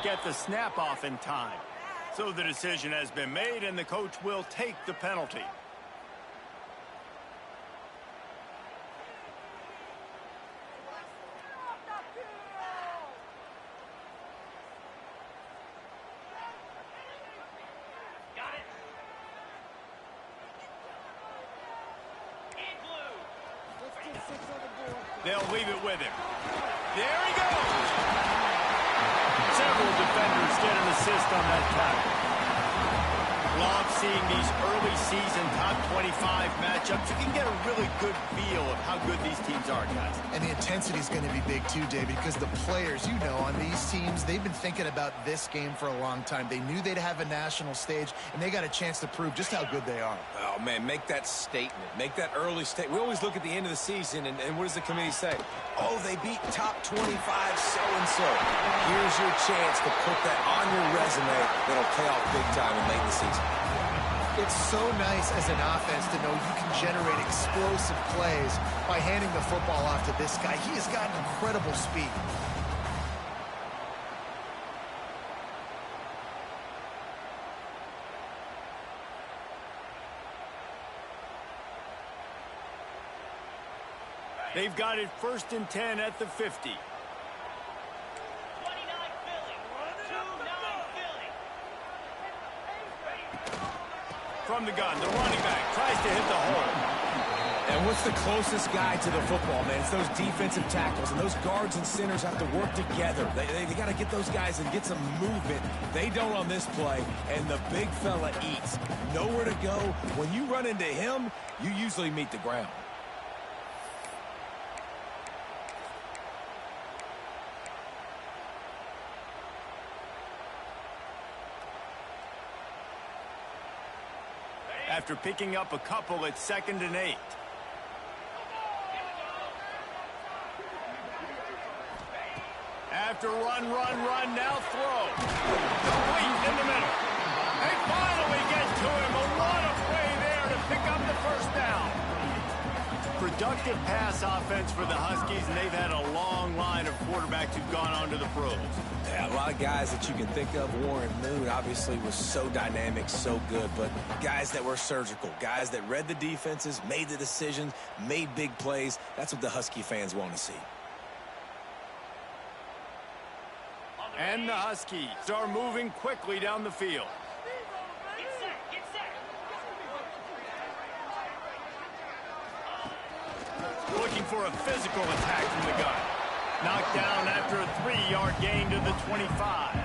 couldn't get the snap off in time. So the decision has been made, and the coach will take the penalty. They'll leave it with him. There he goes. Several defenders get an assist on that tackle. Love seeing these early season top 25 matchups. You can get a really good feel of how good these teams are, guys. And the intensity is going to be big too, David, because the players, you know, on these teams, they've been thinking about this game for a long time. They knew they'd have a national stage, and they got a chance to prove just how good they are. Oh, man, make that statement. Make that early statement. We always look at the end of the season, and what does the committee say? Oh, they beat top 25 so-and-so. Here's your chance to put that on your resume that'll pay off big time in late in the season. It's so nice as an offense to know you can generate explosive plays by handing the football off to this guy. He has got incredible speed. They've got it 1st and 10 at the 50. From the gun, the running back tries to hit the hole. And what's the closest guy to the football, man? It's those defensive tackles, and those guards and centers have to work together. They got to get those guys and get some movement. They don't on this play, and the big fella eats. Nowhere to go. When you run into him, you usually meet the ground. After picking up a couple, it's 2nd and 8. After run, now throw. Complete in the middle. They finally get to him. A lot of play there to pick up the 1st down. Productive pass offense for the Huskies, and they've had a long line of quarterbacks who've gone on to the pros. Yeah, a lot of guys that you can think of. Warren Moon obviously was so dynamic, so good, but guys that were surgical, guys that read the defenses, made the decisions, made big plays. That's what the Husky fans want to see. And the Huskies are moving quickly down the field. Looking for a physical attack from the gun. Knocked down after a 3-yard gain to the 25.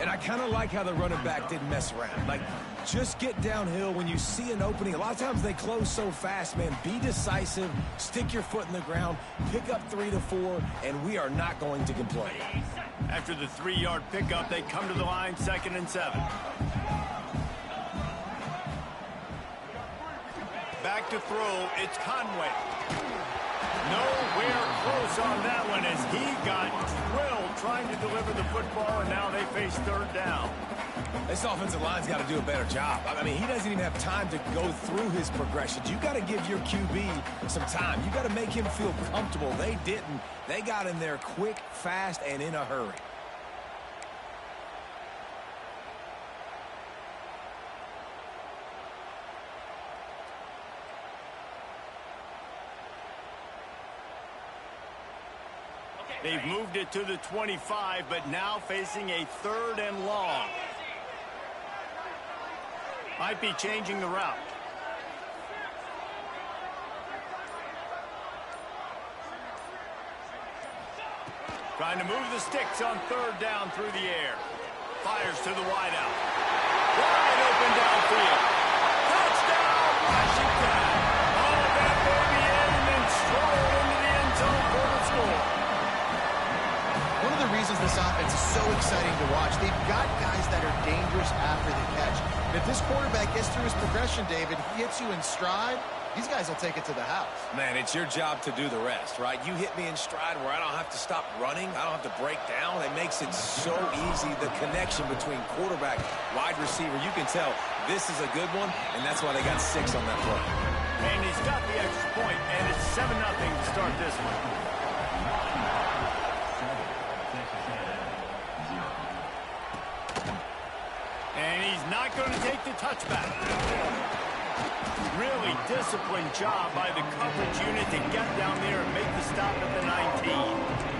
And I kind of like how the running back didn't mess around. Like, just get downhill when you see an opening. A lot of times they close so fast, man. Be decisive, stick your foot in the ground, pick up 3 to 4, and we are not going to complain. After the 3-yard pickup, they come to the line 2nd and 7. Back to throw, it's Conway. Nowhere close on that one as he got drilled trying to deliver the football, and now they face 3rd down. This offensive line's got to do a better job. I mean, he doesn't even have time to go through his progressions. You got to give your QB some time. You got to make him feel comfortable. They didn't. They got in there quick, fast, and in a hurry. They've moved it to the 25, but now facing a 3rd and long. Might be changing the route. Trying to move the sticks on 3rd down through the air. Fires to the wideout. Wide open downfield. Touchdown, Washington! All that baby in and then stroll into the end zone for the score. One of the reasons this offense is so exciting to watch, they've got guys that are dangerous after the catch. And if this quarterback gets through his progression, David, he hits you in stride, these guys will take it to the house. Man, it's your job to do the rest, right? You hit me in stride where I don't have to stop running. I don't have to break down. It makes it so easy. The connection between quarterback, wide receiver, you can tell this is a good one, and that's why they got 6 on that play. And he's got the extra point, and it's 7-0 to start this one. not going to take the touchback. Really disciplined job by the coverage unit to get down there and make the stop at the 19.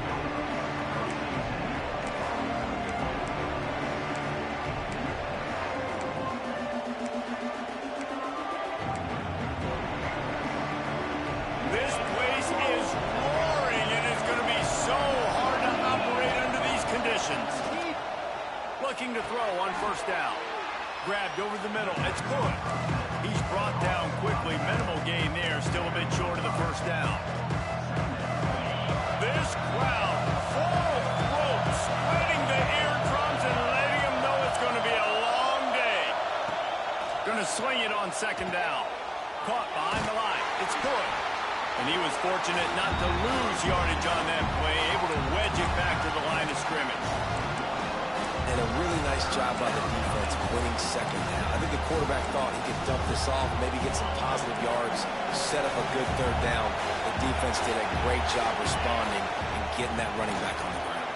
Looking to throw on first down. Grabbed over the middle. It's good. He's brought down quickly. Minimal gain there. Still a bit short of the first down. This crowd full throat, spreading the eardrums and letting them know it's going to be a long day. Going to swing it on second down. Caught behind the line. It's good. And he was fortunate not to lose yardage on that play. Able to wedge it back to the line of scrimmage. And a really nice job by the defense winning second down. I think the quarterback thought he could dump this off, maybe get some positive yards, set up a good third down. The defense did a great job responding and getting that running back on the ground.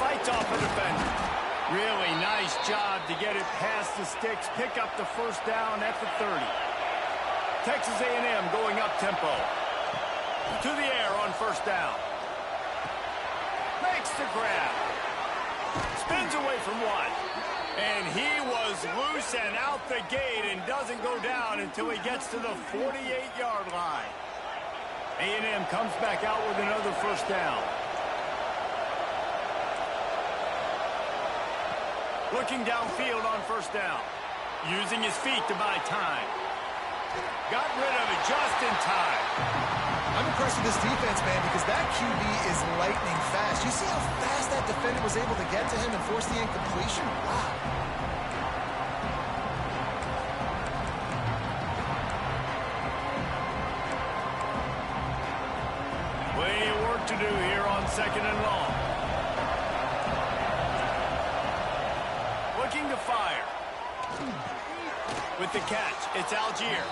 Fights off a defender. Really nice job to get it past the sticks, pick up the first down at the 30. Texas A&M going up tempo. To the air on first down. Makes the grab. Spins away from one. And he was loose and out the gate and doesn't go down until he gets to the 48-yard line. A&M comes back out with another first down. Looking downfield on first down. Using his feet to buy time. Got rid of it just in time. I'm impressed with this defense, man, because that QB is lightning fast. You see how fast that defender was able to get to him and force the incompletion? Wow. Plenty of work to do here on second and long. Looking to fire. With the catch, it's Algier.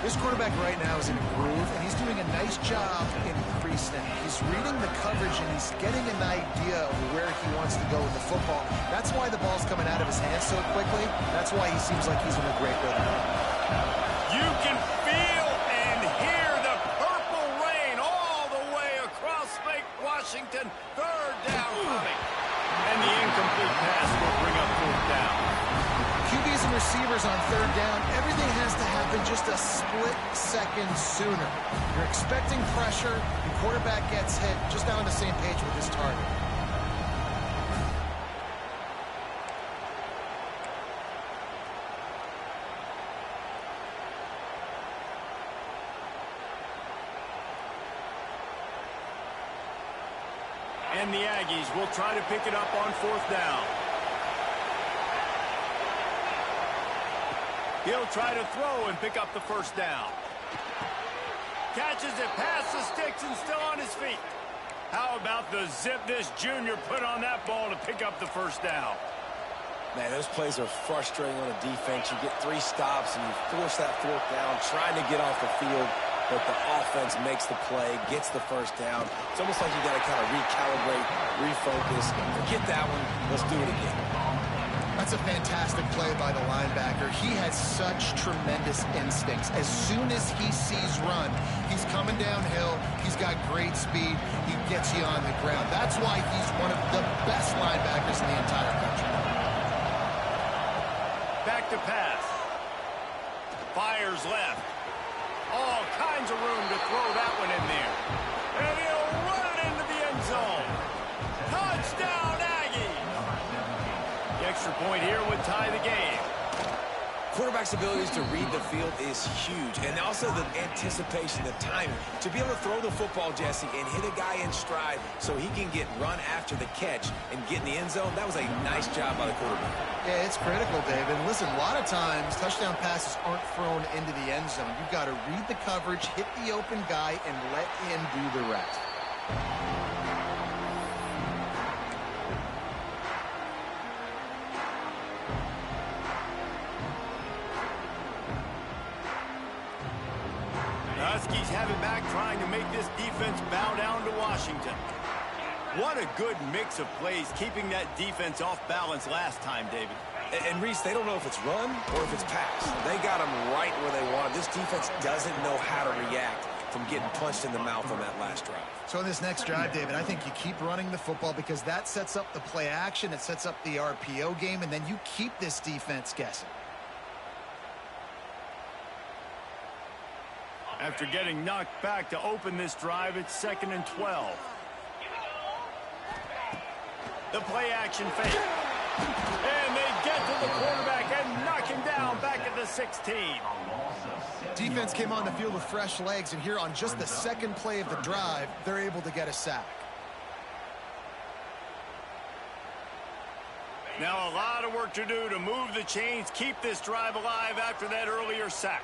This quarterback right now is in a groove, and he's doing a nice job in pre-snap. He's reading the coverage, and he's getting an idea of where he wants to go with the football. That's why the ball's coming out of his hands so quickly. That's why he seems like he's in a great rhythm. You can feel and hear the purple rain all the way across Lake Washington. Third down coming. And the incomplete pass will bring up fourth down. QBs and receivers on third down, everything has to happen just a split second sooner. You're expecting pressure, the quarterback gets hit, just not on the same page with his target. And the Aggies will try to pick it up on fourth down. He'll try to throw and pick up the first down. Catches it past the sticks and still on his feet. How about the zip this junior put on that ball to pick up the first down? Man, those plays are frustrating on a defense. You get 3 stops and you force that fourth down, trying to get off the field, but the offense makes the play, gets the first down. It's almost like you got to kind of recalibrate, refocus. Forget that one. Let's do it again. That's a fantastic play by the linebacker. He has such tremendous instincts. As soon as he sees run, he's coming downhill. He's got great speed. He gets you on the ground. That's why he's one of the best linebackers in the entire country. Back to pass. Fires left. All kinds of room to throw that one in there. And he'll run it into the end zone. Touchdown, Aggie! The extra point here would tie the game. Quarterback's abilities to read the field is huge, and also the anticipation, the timing. To be able to throw the football, Jesse, and hit a guy in stride so he can get run after the catch and get in the end zone, that was a nice job by the quarterback. Yeah, it's critical, David. Listen, a lot of times touchdown passes aren't thrown into the end zone. You've got to read the coverage, hit the open guy, and let him do the rest. Huskies have it back, trying to make this defense bow down to Washington. What a good mix of plays, keeping that defense off balance last time, David. And Reese, they don't know if it's run or if it's pass. They got them right where they want. This defense doesn't know how to react from getting punched in the mouth on that last drive. So in this next drive, David, I think you keep running the football because that sets up the play action, it sets up the RPO game, and then you keep this defense guessing. After getting knocked back to open this drive, it's 2nd and 12. The play action fake. And they get to the quarterback and knock him down back at the 16. Defense came on the field with fresh legs, and here on just the second play of the drive, they're able to get a sack. Now a lot of work to do to move the chains, keep this drive alive after that earlier sack.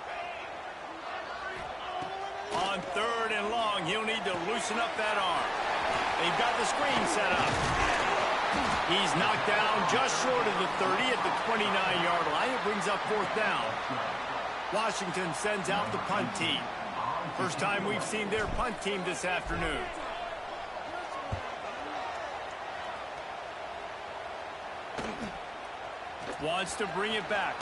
On 3rd and long, he'll need to loosen up that arm. They've got the screen set up. He's knocked down just short of the 30 at the 29-yard line. It brings up 4th down. Washington sends out the punt team. First time we've seen their punt team this afternoon. Wants to bring it back.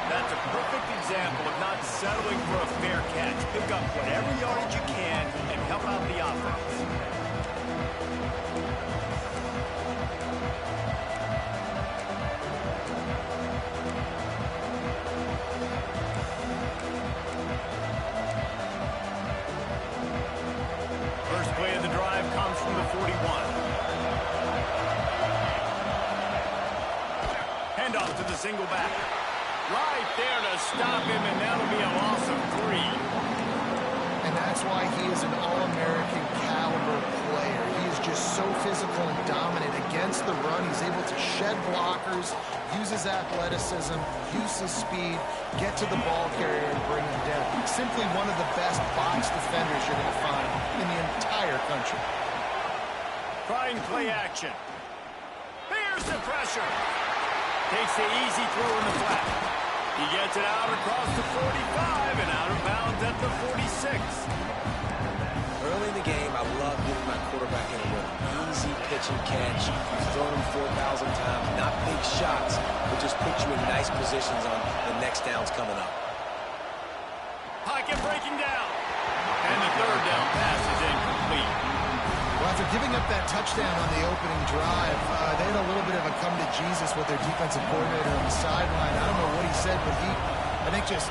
That's a perfect example of not settling for a fair catch. Pick up whatever yardage you can and help out the offense. First play of the drive comes from the 41. Handoff to the single back. Right there to stop him, and that'll be a loss of 3. And that's why he is an All-American caliber player. He is just so physical and dominant against the run. He's able to shed blockers, use his athleticism, use his speed, get to the ball carrier and bring him down. Simply one of the best box defenders you're going to find in the entire country. Trying play action. Here's the pressure. Takes the easy throw in the flat. He gets it out across the 45 and out of bounds at the 46. Early in the game, I love getting my quarterback in a rhythm. Easy pitch and catch. He's thrown him 4,000 times. Not big shots, but just put you in nice positions on the next downs coming up. Pocket breaking down. And the 3rd down pass is incomplete. Well, after giving up that touchdown on the opening drive, they had a little bit of a come to Jesus with their defensive coordinator on the sideline. I don't know what he said, but he, I think, just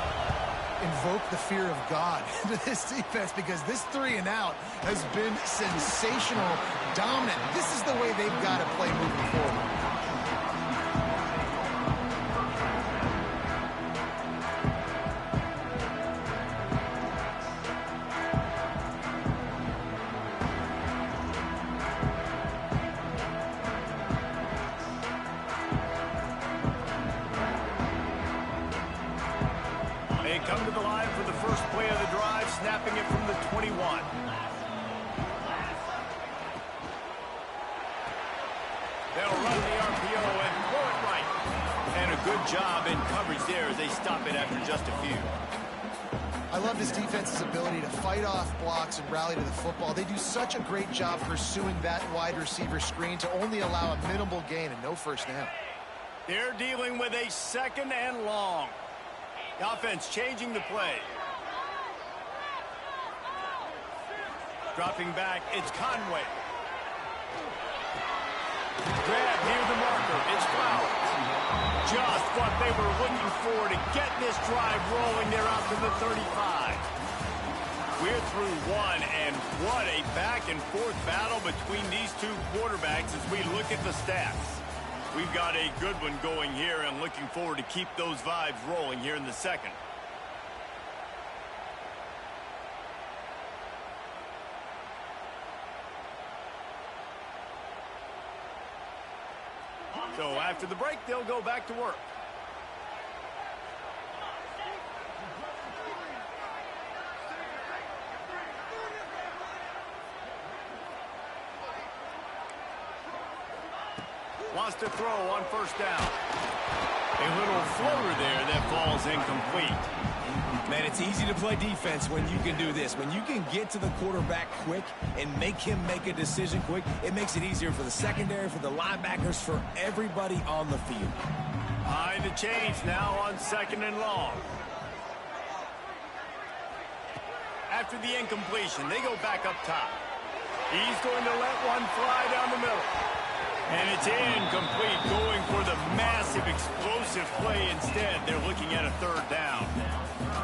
invoked the fear of God into this defense because this 3 and out has been sensational, dominant. This is the way they've got to play moving forward. They come to the line for the first play of the drive, snapping it from the 21. They'll run the RPO and throw it right. And a good job in coverage there as they stop it after just a few. I love this defense's ability to fight off blocks and rally to the football. They do such a great job pursuing that wide receiver screen to only allow a minimal gain and no first down. They're dealing with a 2nd and long. The offense changing the play. Dropping back, it's Conway. Grab near the marker, it's Flowers. Just what they were looking for to get this drive rolling. They're out to the 35. We're through 1, and what a back-and-forth battle between these two quarterbacks as we look at the stats. We've got a good one going here and looking forward to keep those vibes rolling here in the 2nd. So after the break, they'll go back to work. Wants to throw on first down. A little floater there that falls incomplete. Man, it's easy to play defense when you can do this. When you can get to the quarterback quick and make him make a decision quick, it makes it easier for the secondary, for the linebackers, for everybody on the field. Behind the change now on 2nd and long. After the incompletion, they go back up top. He's going to let one fly down the middle. And it's incomplete, going for the massive explosive play instead. They're looking at a 3rd down.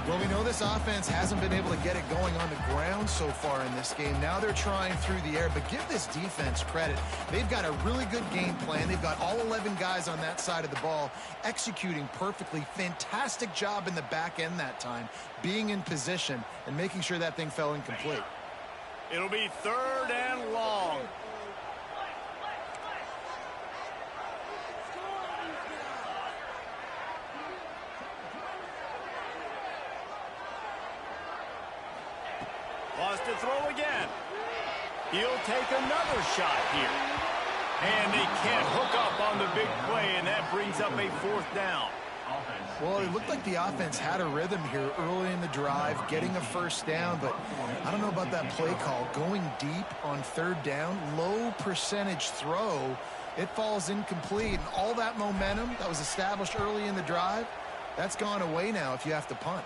Well, we know this offense hasn't been able to get it going on the ground so far in this game. Now they're trying through the air, but give this defense credit. They've got a really good game plan. They've got all 11 guys on that side of the ball executing perfectly. Fantastic job in the back end that time, being in position and making sure that thing fell incomplete. It'll be 3rd and long. Lost to throw again. He'll take another shot here. And they can't hook up on the big play, and that brings up a 4th down. Well, it looked like the offense had a rhythm here early in the drive, getting a 1st down, but I don't know about that play call. Going deep on 3rd down, low percentage throw, it falls incomplete, and all that momentum that was established early in the drive, that's gone away now if you have to punt.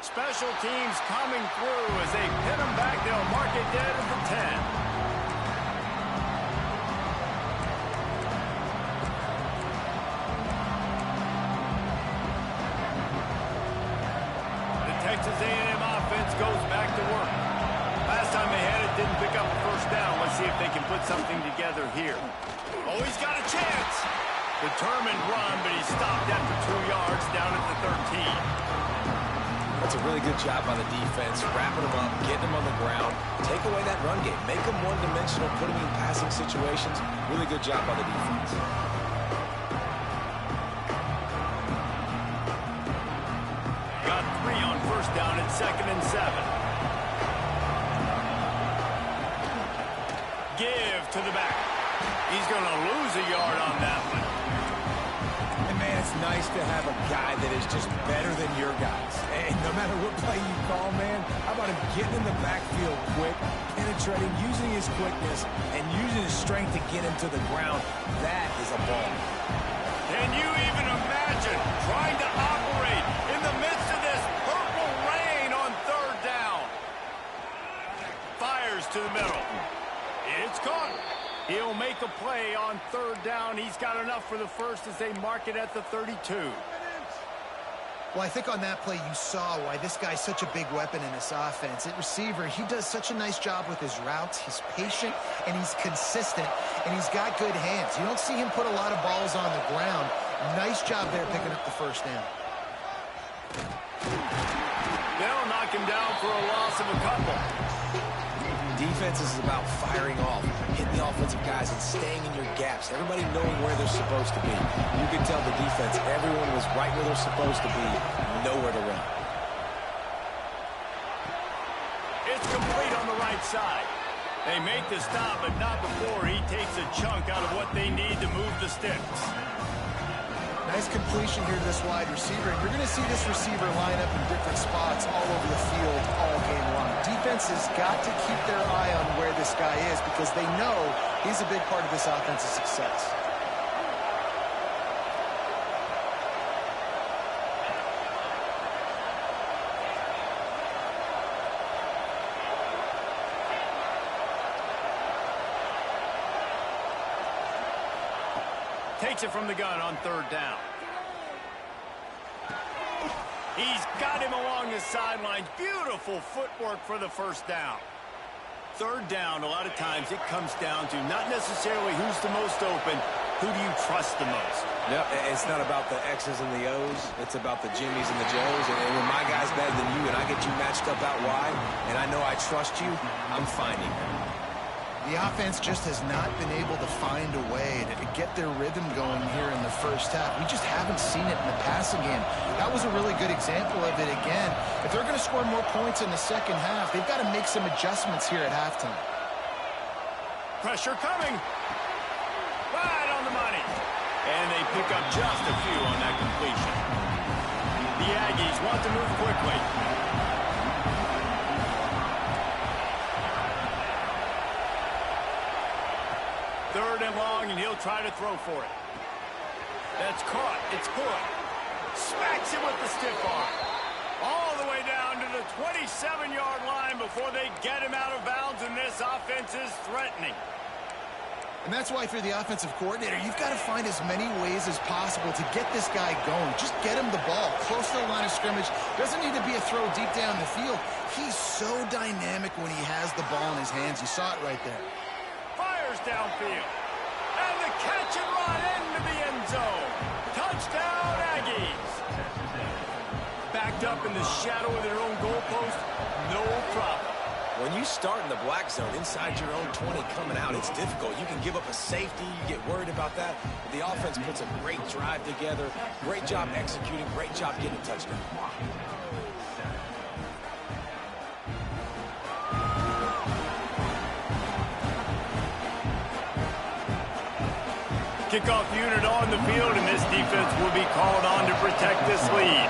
Special teams coming through as they pin them back. They'll mark it dead at the 10. Texas A&M offense goes back to work. Last time they had it, didn't pick up a 1st down. Let's see if they can put something together here. Oh, he's got a chance. Determined run, but he stopped after 2 yards down at the 13. That's a really good job by the defense, wrapping them up, getting them on the ground, take away that run game, make them one-dimensional, put them in passing situations. Really good job by the defense. Got 3 on 1st down at 2nd and 7. Give to the back. He's going to lose a yard on that one. And, man, it's nice to have a guy that is just better than your guys. And no matter what play you call, man, how about him getting in the backfield quick, penetrating, using his quickness, and using his strength to get him to the ground. That is a ball. Can you even imagine trying to operate in the midst of this purple rain on 3rd down? Fires to the middle. It's caught. He'll make a play on 3rd down. He's got enough for the 1st as they mark it at the 32. Well, I think on that play you saw why this guy's such a big weapon in this offense. At receiver, he does such a nice job with his routes. He's patient, and he's consistent, and he's got good hands. You don't see him put a lot of balls on the ground. Nice job there picking up the 1st down. They'll knock him down for a loss of a couple. Defense is about firing off, hitting the offensive guys and staying in your gaps. Everybody knowing where they're supposed to be. You can tell the defense, everyone was right where they're supposed to be, nowhere to run. It's complete on the right side. They make the stop, but not before he takes a chunk out of what they need to move the sticks. Nice completion here to this wide receiver. And you're going to see this receiver line up in different spots all over the field all game long. Defense has got to keep their eye on where this guy is because they know he's a big part of this offense's success. Takes it from the gun on 3rd down. He's got him along the sidelines. Beautiful footwork for the 1st down. 3rd down, a lot of times it comes down to not necessarily who's the most open, who do you trust the most? No, it's not about the X's and the O's. It's about the Jimmies and the Joes. And when my guy's better than you and I get you matched up out wide, and I know I trust you, I'm finding him. The offense just has not been able to find a way to get their rhythm going here in the 1st half. We just haven't seen it in the passing game. That was a really good example of it again. If they're going to score more points in the 2nd half, they've got to make some adjustments here at halftime. Pressure coming. Right on the money. And they pick up just a few on that completion. The Aggies want to move quickly. Third and long, and he'll try to throw for it. That's caught. It's good. Smacks him with the stiff arm. All the way down to the 27-yard line before they get him out of bounds, and this offense is threatening. And that's why, if you're the offensive coordinator, you've got to find as many ways as possible to get this guy going. Just get him the ball close to the line of scrimmage. Doesn't need to be a throw deep down the field. He's so dynamic when he has the ball in his hands. You saw it right there. Fires downfield. And the catch and run into the end zone. Touchdown, Aggies. Backed up in the shadow of their own goalpost, no problem. When you start in the black zone inside your own 20 coming out, it's difficult. You can give up a safety. You get worried about that. But the offense puts a great drive together. Great job executing. Great job getting a touchdown. Kickoff unit on the field, and this defense will be called on to protect this lead.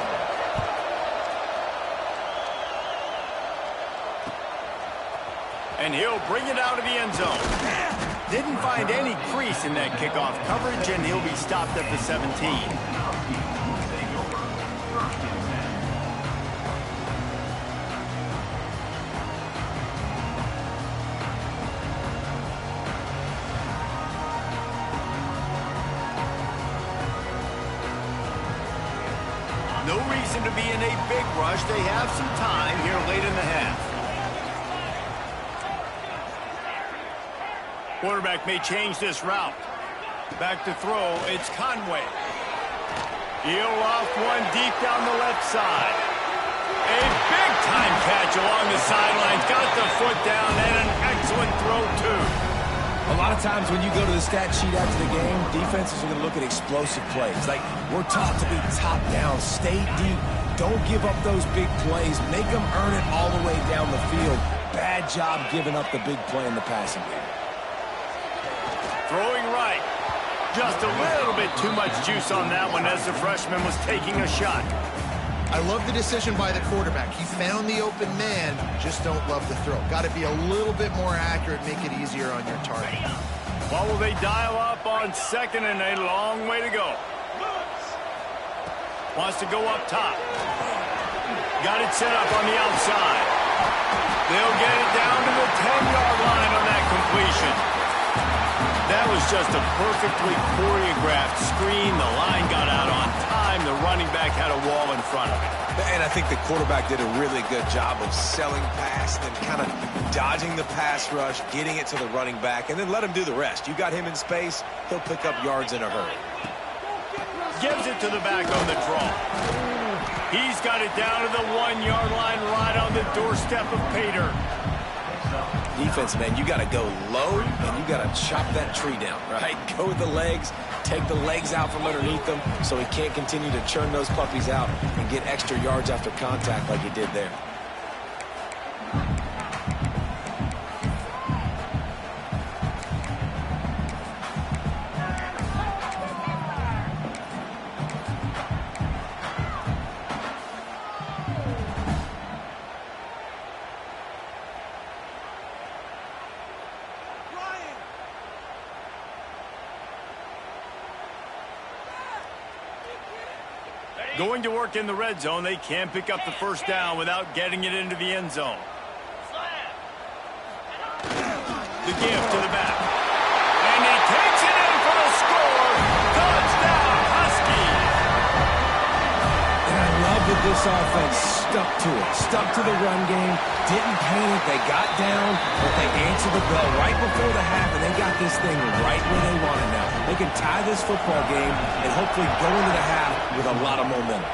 And he'll bring it out of the end zone. Didn't find any crease in that kickoff coverage, and he'll be stopped at the 17. No reason to be in a big rush. They have some time here late in the half. Quarterback may change this route. Back to throw, it's Conway. He'll loft one deep down the left side. A big-time catch along the sidelines. Got the foot down, and an excellent throw, too. A lot of times when you go to the stat sheet after the game, defenses are going to look at explosive plays. Like, we're taught to be top down, stay deep, don't give up those big plays, make them earn it all the way down the field. Bad job giving up the big play in the passing game. Throwing right. Just a little bit too much juice on that one as the freshman was taking a shot. I love the decision by the quarterback. He found the open man, just don't love the throw. Got to be a little bit more accurate, make it easier on your target. What will they dial up on second, and a long way to go. Wants to go up top. Got it set up on the outside. They'll get it down to the 10-yard line on that completion. That was just a perfectly choreographed screen. The line got out on time. The running back had a wall in front of it. And I think the quarterback did a really good job of selling past and kind of dodging the pass rush, getting it to the running back, and then let him do the rest. You got him in space, he'll pick up yards in a hurry. Gives it to the back on the draw. He's got it down to the 1-yard line, right on the doorstep of Pater. Defense, man, you got to go low, and you got to chop that tree down, right? Go with the legs, take the legs out from underneath them so he can't continue to churn those puppies out and get extra yards after contact like he did there. Going to work in the red zone. They can't pick up the first down without getting it into the end zone. The give to the back. And he takes it in for the score. Touchdown, Huskies. And I love that this offense stuck to it. Stuck to the run game. Didn't panic. They got down, but they answered the bell right before the half, and they got this thing right where they want it now. They can tie this football game and hopefully go into the half with a lot of momentum.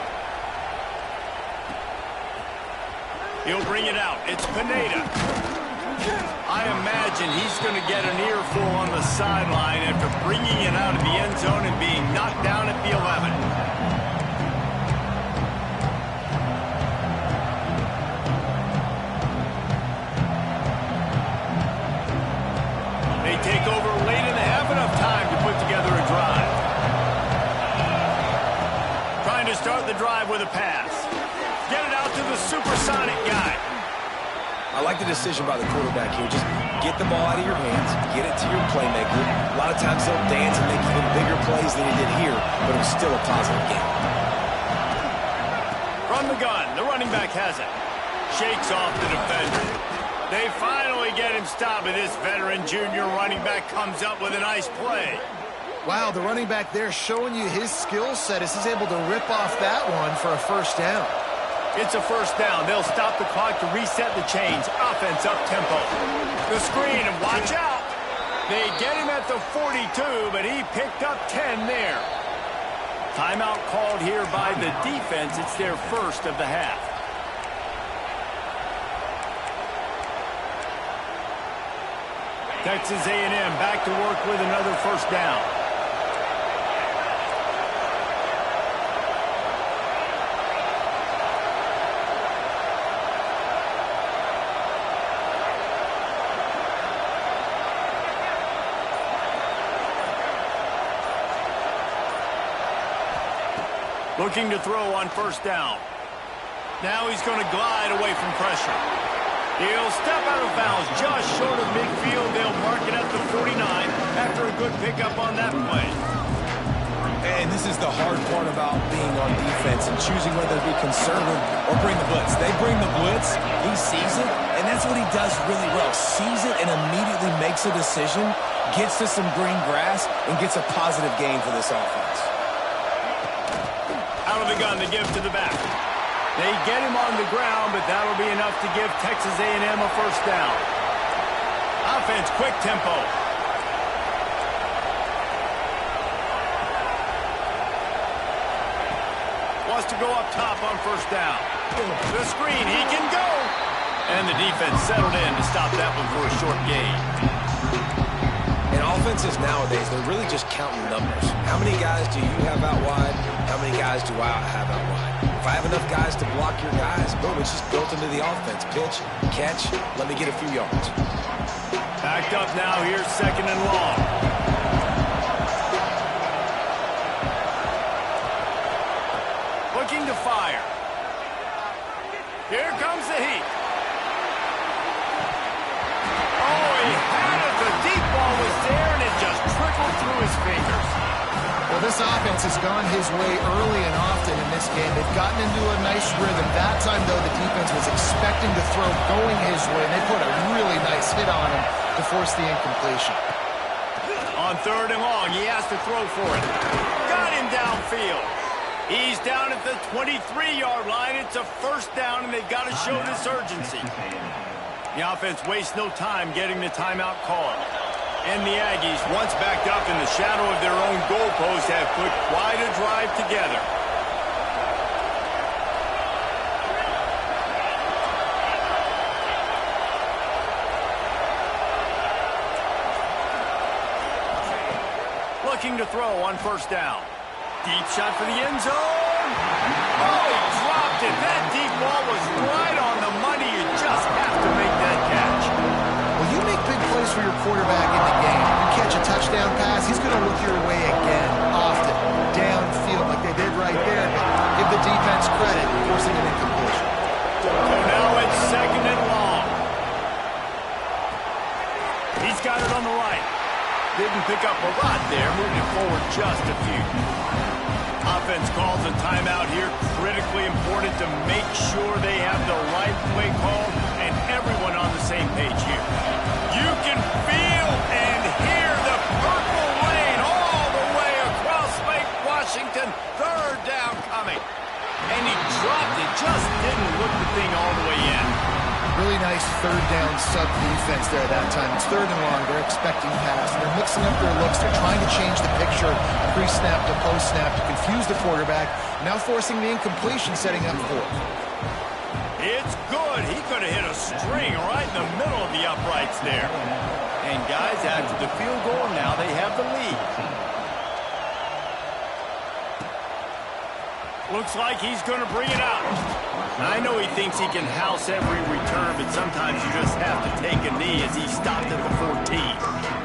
He'll bring it out. It's Pineda. I imagine he's going to get an earful on the sideline after bringing it out of the end zone and being knocked down at the 11. Take over late in the half, enough time to put together a drive. start the drive with a pass. Get it out to the supersonic guy. I like the decision by the quarterback here. Just get the ball out of your hands, get it to your playmaker. A lot of times they'll dance and make even bigger plays than he did here, but it was still a positive game. From the gun, the running back has it. Shakes off the defender. They finally get him stopped, and this veteran junior running back comes up with a nice play. Wow, the running back there showing you his skill set as he's able to rip off that one for a first down. It's a first down. They'll stop the clock to reset the chains. Offense up tempo. The screen, and watch out. They get him at the 42, but he picked up 10 there. Timeout called here by the defense. It's their first of the half. Texas A&M back to work with another first down. Looking to throw on first down. Now he's going to glide away from pressure. He'll step out of bounds just short of midfield. They'll mark it at the 49 after a good pickup on that play. And this is the hard part about being on defense and choosing whether to be conservative or bring the blitz. They bring the blitz, he sees it, and that's what he does really well. Sees it and immediately makes a decision, gets to some green grass, and gets a positive gain for this offense. Out of the gun to give to the back. They get him on the ground, but that'll be enough to give Texas A&M a first down. Offense, quick tempo. Wants to go up top on first down. The screen, he can go. And the defense settled in to stop that one for a short gain. And offenses nowadays, they're really just counting numbers. How many guys do you have out wide? How many guys do I have out wide? If I have enough guys to block your guys, boom, it's just built into the offense. Pitch, catch, let me get a few yards. Backed up now, here's second and long. Looking to fire. Here comes the heat. Oh, he had it. The deep ball was there, and it just trickled through his fingers. Well, this offense has gone his way early and often in this game. They've gotten into a nice rhythm. That time, though, the defense was expecting to throw going his way, and they put a really nice hit on him to force the incompletion. On third and long, he has to throw for it. Got him downfield. He's down at the 23-yard line. It's a first down, and they've got to show this urgency. The offense wastes no time getting the timeout called. And the Aggies, once backed up in the shadow of their own goalpost, have put quite a drive together. Looking to throw on first down. Deep shot for the end zone. Oh, he dropped it. That deep ball was right on the money. You just have to make that catch. Well, you make big plays for your quarterback in the game. You catch a touchdown pass, he's going to look your way again, often, downfield like they did right there. But give the defense credit, forcing an incompletion. So now it's second and long. He's got it on the right. Didn't pick up a lot there, moving it forward just a few. Offense calls a timeout here. Critically important to make sure they have the right play call and everyone on the same page here. You can feel and hear the purple rain all the way across Lake Washington. Third down coming. And he dropped it. Just didn't look the thing all the way in. Really nice third down sub defense there that time. It's third and long. They're expecting pass. They're mixing up their looks. They're trying to change the picture pre-snap to post-snap to confuse the quarterback. Now forcing the incompletion, setting up fourth. It's good. He could have hit a string right in the middle of the uprights there. And guys, after the field goal, now they have the lead. Looks like he's going to bring it out. I know he thinks he can house every return, but sometimes you just have to take a knee as he stopped at the 14.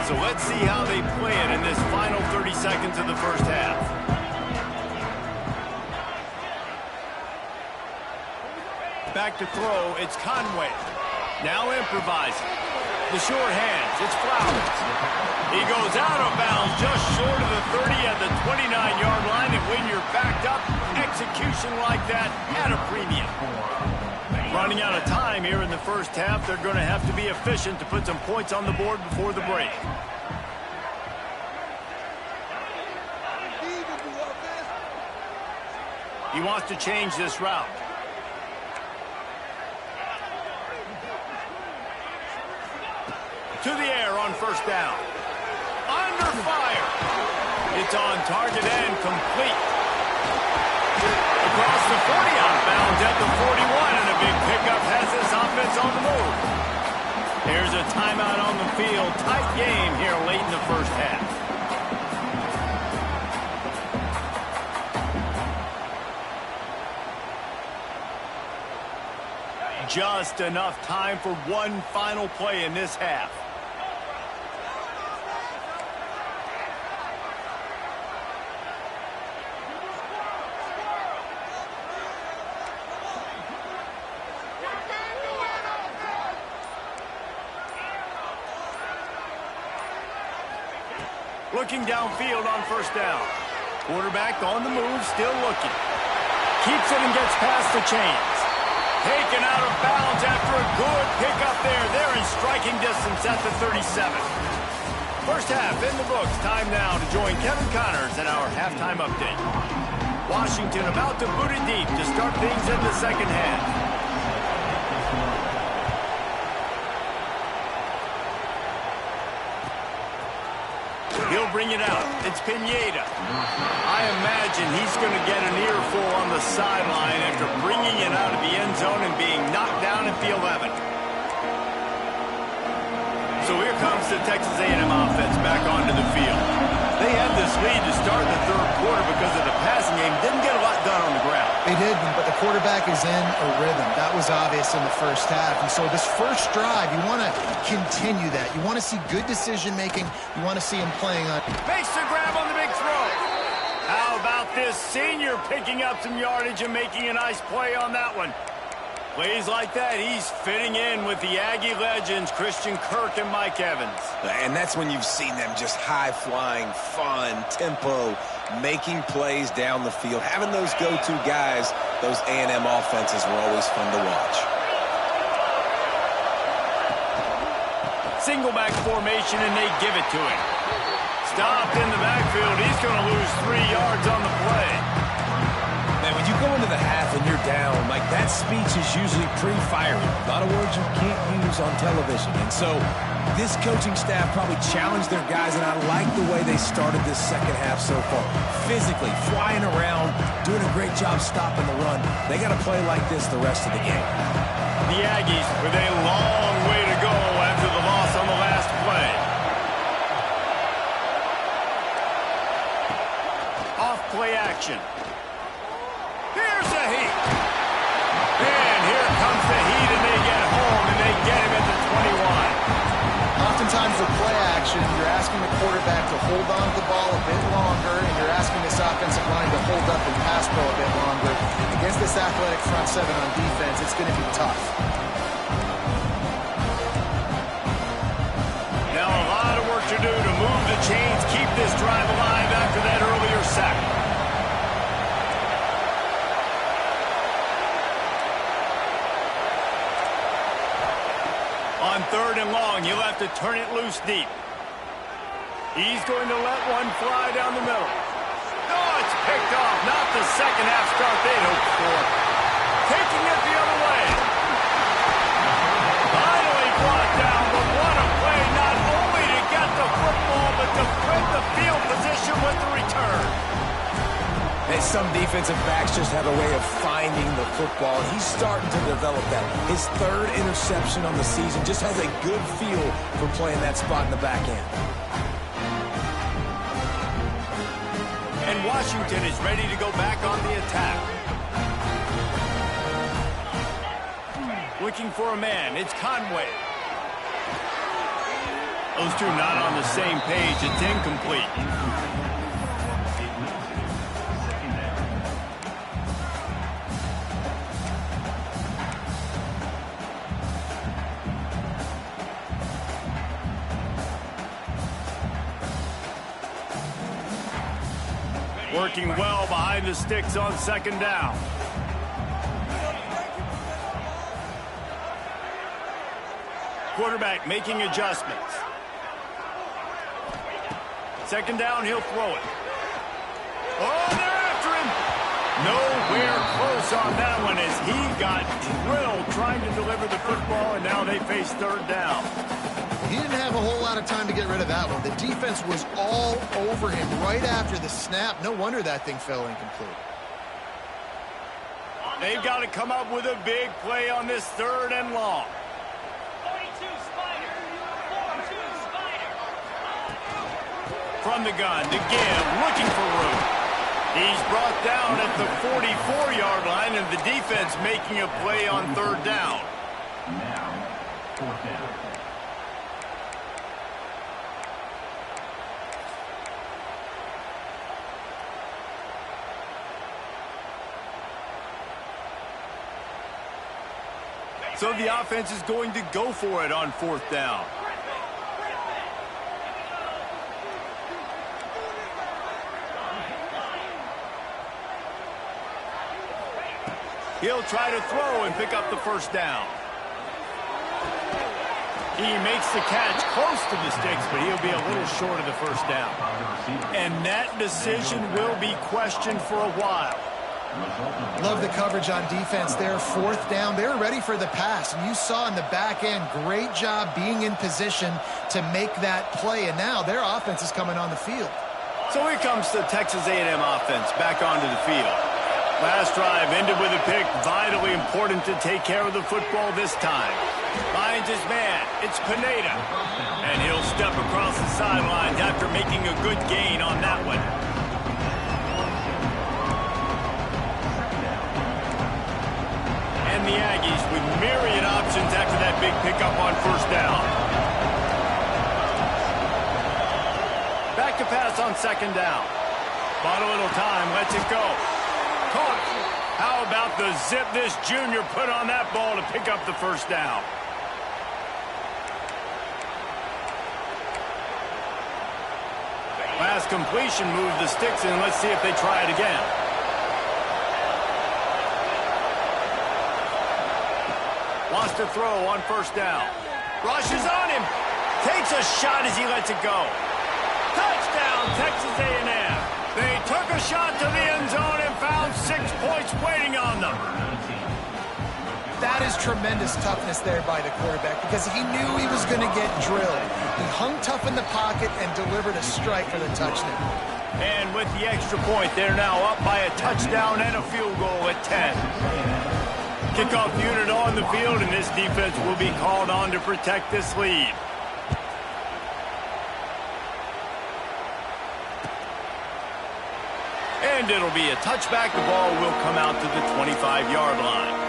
So let's see how they play it in this final 30 seconds of the first half. Back to throw, it's Conway. Now improvising. The short hands, it's Flowers. He goes out of bounds just short of the 30 at the 29-yard line, and when you're backed up, execution like that at a premium. Running out of time here in the first half, they're going to have to be efficient to put some points on the board before the break. He wants to change this route. To the air on first down. Under fire. It's on target and complete. Across the 40, out of bounds at the 41, and a big pickup has this offense on the move. There's a timeout on the field. Tight game here late in the first half. Just enough time for one final play in this half. Looking downfield on first down. Quarterback on the move, still looking. Keeps it and gets past the chains. Taken out of bounds after a good pickup there. They're in striking distance at the 37. First half in the books. Time now to join Kevin Connors in our halftime update. Washington about to boot it deep to start things in the second half. He'll bring it out. It's Pineda. I imagine he's going to get an earful on the sideline after bringing it out of the end zone and being knocked down at the 11. So here comes the Texas A&M offense back onto the field. They had this lead to start the third quarter because of the passing game. Didn't get a lot done on the ground. They did, but the quarterback is in a rhythm. That was obvious in the first half. And so this first drive, you want to continue that. You want to see good decision-making. You want to see him playing on. Makes the grab on the big throw. How about this senior picking up some yardage and making a nice play on that one? Plays like that, he's fitting in with the Aggie legends, Christian Kirk and Mike Evans. And that's when you've seen them just high-flying, fun, tempo, making plays down the field. Having those go-to guys, those A&M offenses were always fun to watch. Single back formation, and they give it to him. Stopped in the backfield. He's going to lose 3 yards on the play. Man, when you go into the half and you're down, like that speech is usually pre-firing. A lot of words you can't use on television. And so this coaching staff probably challenged their guys, and I like the way they started this second half so far. Physically, flying around, doing a great job stopping the run. They got to play like this the rest of the game. The Aggies with a long way to go after the loss on the last play. Off play action. Here's the heat. And here comes the heat, and they get home, and they get him at the 21. Oftentimes with play action, you're asking the quarterback to hold on to the ball a bit longer, and you're asking this offensive line to hold up and pass pro a bit longer. Against this athletic front seven on defense, it's going to be tough. Now a lot of work to do to move the chains, keep this drive alive after that earlier sack. On third and long, he'll have to turn it loose deep. He's going to let one fly down the middle. Oh, it's picked off. Not the second half start they'd hoped for. Taking it the other way. Finally brought down, but what a play, not only to get the football, but to print the field position with the return. And some defensive backs just have a way of finding the football. He's starting to develop that. His third interception on the season just has a good feel for playing that spot in the back end. And Washington is ready to go back on the attack. Looking for a man. It's Conway. Those two not on the same page. It's incomplete. Working well behind the sticks on second down. Quarterback making adjustments. Second down, he'll throw it. Oh, they're after him. Nowhere close on that one as he got drilled trying to deliver the football, and now they face third down. He didn't have a whole lot of time to get rid of that one. The defense was all over him right after the snap. No wonder that thing fell incomplete. They've got to come up with a big play on this third and long. From the gun, to give, looking for room. He's brought down at the 44-yard line, and the defense making a play on third down. Now, fourth down. So the offense is going to go for it on fourth down. He'll try to throw and pick up the first down. He makes the catch close to the sticks, but he'll be a little short of the first down. And that decision will be questioned for a while. Love the coverage on defense there. Fourth down. They were ready for the pass. And you saw in the back end, great job being in position to make that play. And now their offense is coming on the field. So here comes the Texas A&M offense back onto the field. Last drive ended with a pick. Vitally important to take care of the football this time. Finds his man. It's Pineda. And he'll step across the sidelines after making a good gain on that one. And the Aggies with myriad options after that big pickup on first down. Back to pass on second down. Bought a little time. Lets it go. Caught. How about the zip this junior put on that ball to pick up the first down? Last completion moved the sticks in. Let's see if they try it again. Wants to throw on first down. Rushes on him. Takes a shot as he lets it go. Touchdown, Texas A&M. They took a shot to the end zone and found 6 points waiting on them. That is tremendous toughness there by the quarterback because he knew he was going to get drilled. He hung tough in the pocket and delivered a strike for the touchdown. And with the extra point, they're now up by a touchdown and a field goal at 10. Kickoff unit on the field, and this defense will be called on to protect this lead. And it'll be a touchback. The ball will come out to the 25-yard line.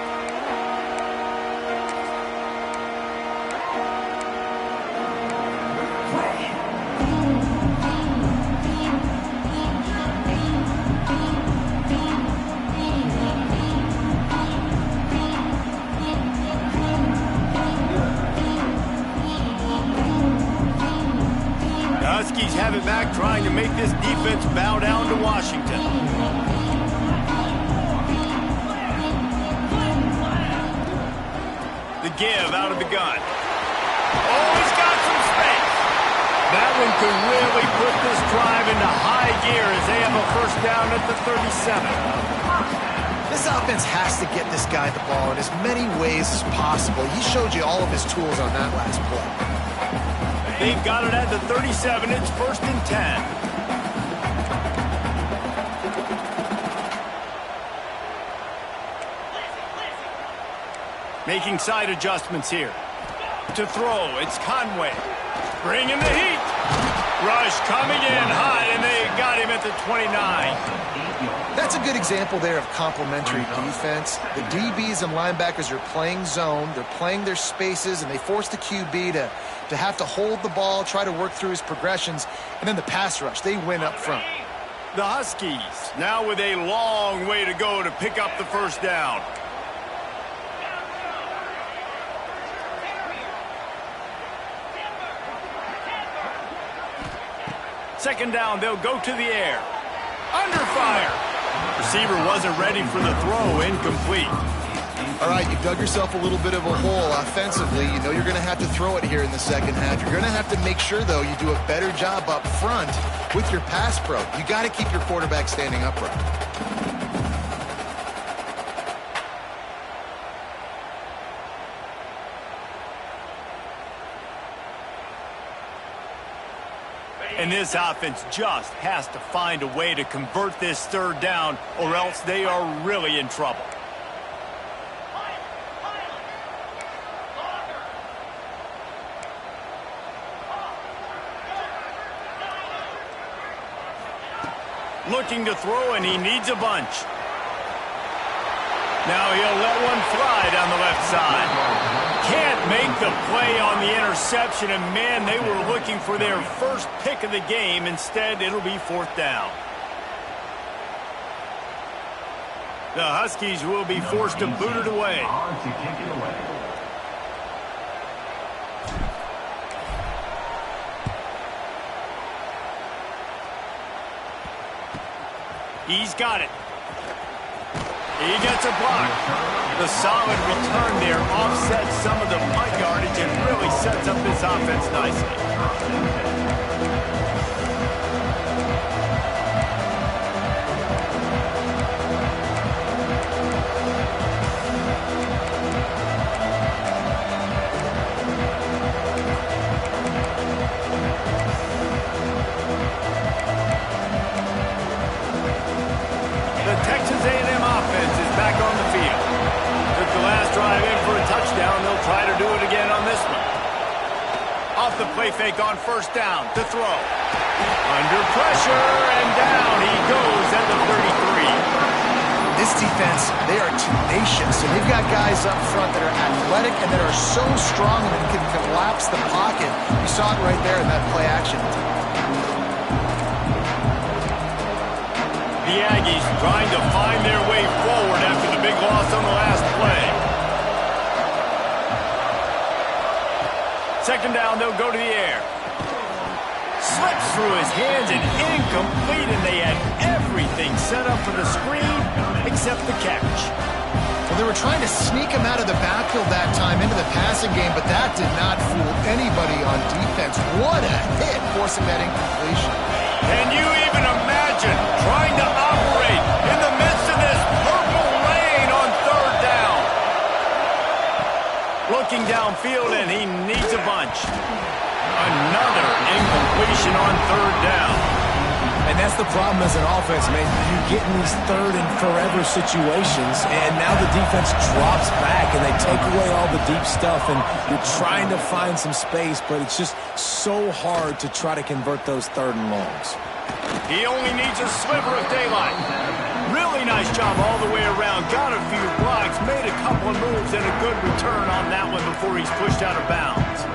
Huskies have it back, trying to make this defense bow down to Washington. The give out of the gun. Oh, he's got some space. That one could really put this drive into high gear as they have a first down at the 37. This offense has to get this guy the ball in as many ways as possible. He showed you all of his tools on that last play. They've got it at the 37. It's first and 10. Making side adjustments here. To throw, it's Conway. Bringing the heat. Rush coming in high, and they got him at the 29. That's a good example there of complementary defense. The DBs and linebackers are playing zone, they're playing their spaces, and they force the QB to have to hold the ball, try to work through his progressions, and then the pass rush, they win up front. The Huskies now with a long way to go to pick up the first down. Second down, they'll go to the air. Under fire. Receiver wasn't ready for the throw, incomplete. All right, you dug yourself a little bit of a hole offensively. You know you're going to have to throw it here in the second half. You're going to have to make sure, though, you do a better job up front with your pass pro. You got to keep your quarterback standing upright. And this offense just has to find a way to convert this third down, or else they are really in trouble. Looking to throw, and he needs a bunch. Now he'll let one fly down the left side. Can't make the play on the interception, and man, they were looking for their first pick of the game. Instead, it'll be fourth down. The Huskies will be forced to boot it away. He's got it. He gets a block. The solid return there offsets some of the punt yardage and really sets up this offense nicely. The Texas A&M offense is back on the field. Took the last drive in for a touchdown. They'll try to do it again on this one. Off the play fake on first down to throw. Under pressure, and down he goes at the 33. This defense, they are tenacious, and they've got guys up front that are athletic and that are so strong that can collapse the pocket. You saw it right there in that play action. The Aggies trying to find their way forward after the big loss on the last play. Second down, they'll go to the air. Slips through his hands and incomplete, and they had everything set up for the screen except the catch. Well, they were trying to sneak him out of the backfield that time into the passing game, but that did not fool anybody on defense. What a hit, forcing that incompletion. Can you even imagine trying to operate in the midst of this purple rain on third down? Looking downfield, and he needs a bunch. Another incompletion on third down. And that's the problem as an offense, man. You get in these third and forever situations, and now the defense drops back, and they take away all the deep stuff, and you're trying to find some space, but it's just so hard to try to convert those third and longs. He only needs a sliver of daylight. Really nice job all the way around. Got a few blocks, made a couple of moves, and a good return on that one before he's pushed out of bounds.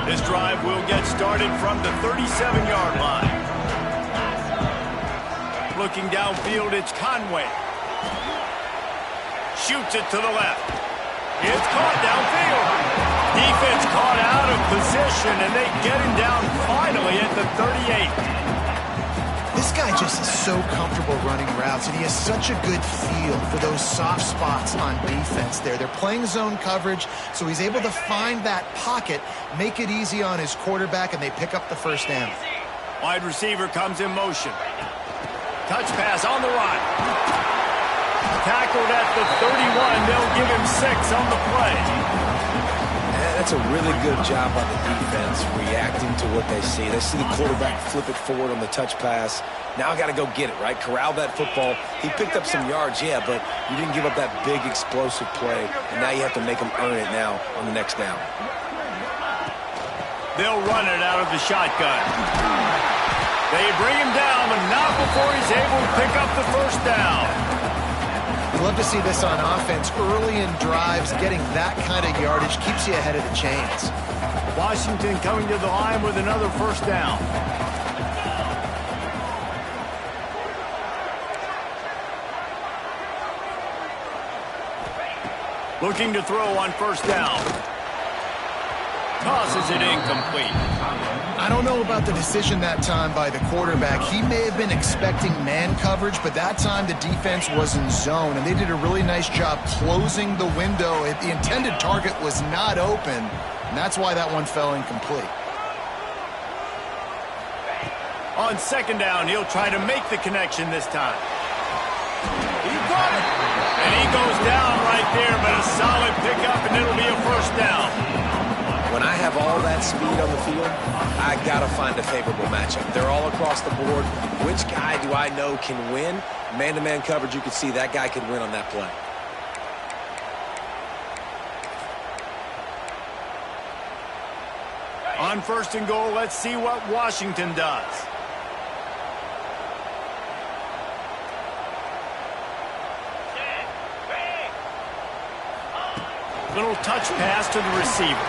This drive will get started from the 37-yard line. Looking downfield, it's Conway. Shoots it to the left. It's caught downfield. Defense caught out of position, and they get him down finally at the 38. This guy just is so comfortable running routes, and he has such a good feel for those soft spots on defense there. They're playing zone coverage, so he's able to find that pocket, make it easy on his quarterback, and they pick up the first down. Wide receiver comes in motion. Touch pass on the run. Tackled at the 31. They'll give him 6 on the play. That's a really good job by the defense, reacting to what they see. They see the quarterback flip it forward on the touch pass. Now I got to go get it, right? Corral that football. He picked up some yards, yeah, but you didn't give up that big explosive play, and now you have to make him earn it now on the next down. They'll run it out of the shotgun. They bring him down, but not before he's able to pick up the first down. Love to see this on offense. Early in drives, getting that kind of yardage keeps you ahead of the chains. Washington coming to the line with another first down. Looking to throw on first down. Tosses it incomplete. I don't know about the decision that time by the quarterback. He may have been expecting man coverage, but that time the defense was in zone, and they did a really nice job closing the window. The intended target was not open, and that's why that one fell incomplete. On second down, he'll try to make the connection this time. He got it! And he goes down right there, but a solid pickup, and it'll be a first down. When I have all that speed on the field, I got to find a favorable matchup. They're all across the board. Which guy do I know can win? Man-to-man coverage, you can see that guy can win on that play. On first and goal, let's see what Washington does. Little touch pass to the receiver.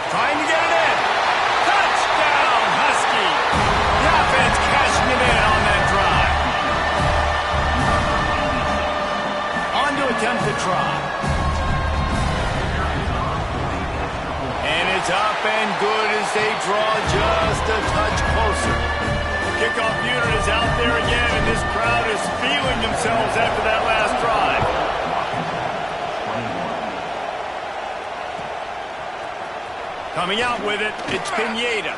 Trying to get it in. Touchdown, Husky. The offense cashing it in on that drive. On to attempt the try. And it's up and good as they draw just a touch closer. Kickoff unit is out there again, and this crowd is feeling themselves after that last drive. Coming out with it, it's Pineda.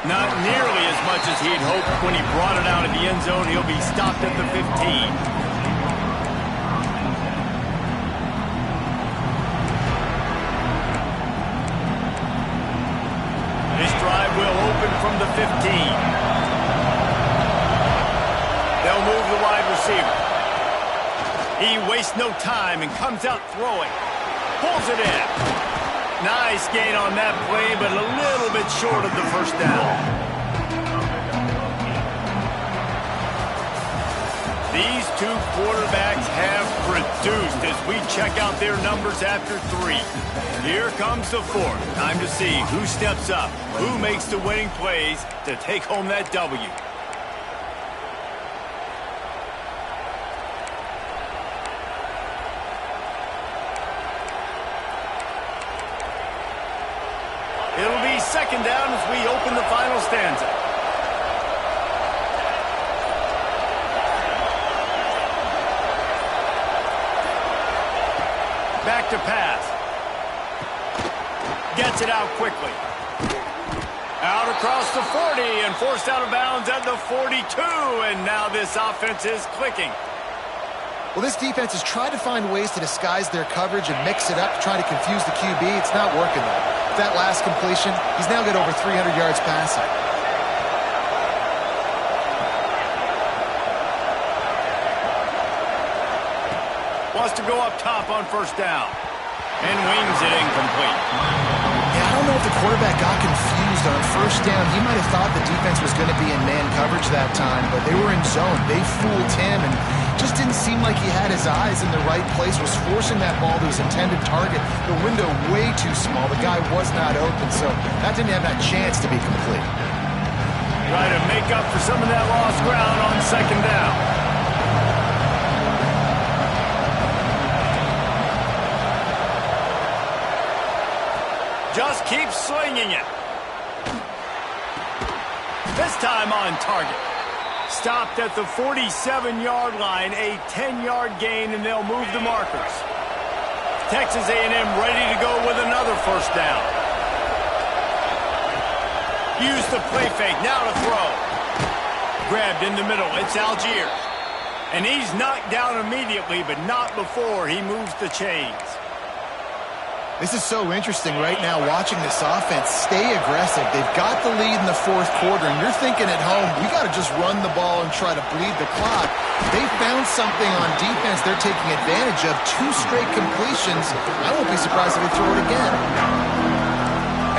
Not nearly as much as he'd hoped when he brought it out of the end zone. He'll be stopped at the 15. This drive will open from the 15. They'll move the wide receiver. He wastes no time and comes out throwing. Pulls it in. Nice gain on that play, but a little bit short of the first down. These two quarterbacks have produced as we check out their numbers after 3. Here comes the fourth. Time to see who steps up, who makes the winning plays to take home that W. It'll be second down as we open the final stanza. Back to pass. Gets it out quickly. Out across the 40 and forced out of bounds at the 42. And now this offense is clicking. Well, this defense has tried to find ways to disguise their coverage and mix it up to try to confuse the QB. It's not working, though. That last completion, he's now got over 300 yards passing. Wants to go up top on first down. And wings it incomplete. Yeah, I don't know if the quarterback got confused on first down. He might have thought the defense was going to be in man coverage that time, but they were in zone. They fooled him and just didn't seem like he had his eyes in the right place, was forcing that ball to his intended target. The window way too small. The guy was not open, so that didn't have that chance to be complete. Trying to make up for some of that lost ground on second down. Just keep slinging it. This time on target. Stopped at the 47-yard line, a 10-yard gain, and they'll move the markers. Texas A&M ready to go with another first down. Use the play fake, now to throw. Grabbed in the middle, it's Algier. And he's knocked down immediately, but not before he moves the chains. This is so interesting right now watching this offense stay aggressive. They've got the lead in the fourth quarter, and you're thinking at home, we got to just run the ball and try to bleed the clock. They found something on defense they're taking advantage of. 2 straight completions. I won't be surprised if they throw it again.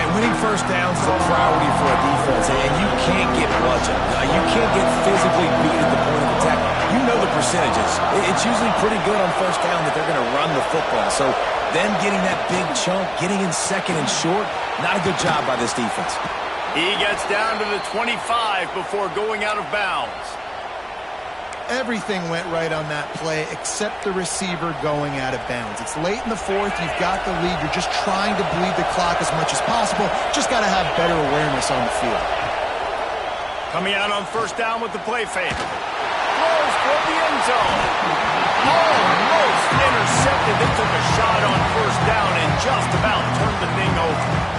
And winning first down's a priority for a defense, and you can't get bludgeoned. You can't get physically beat at the point of attack. You know the percentages. It's usually pretty good on first down that they're going to run the football. So them getting that big chunk, getting in second and short, not a good job by this defense. He gets down to the 25 before going out of bounds. Everything went right on that play except the receiver going out of bounds. It's late in the fourth. You've got the lead. You're just trying to bleed the clock as much as possible. Just got to have better awareness on the field. Coming out on first down with the play fake. Throws for the end zone. Almost intercepted. They took a shot on first down and just about turned the thing over.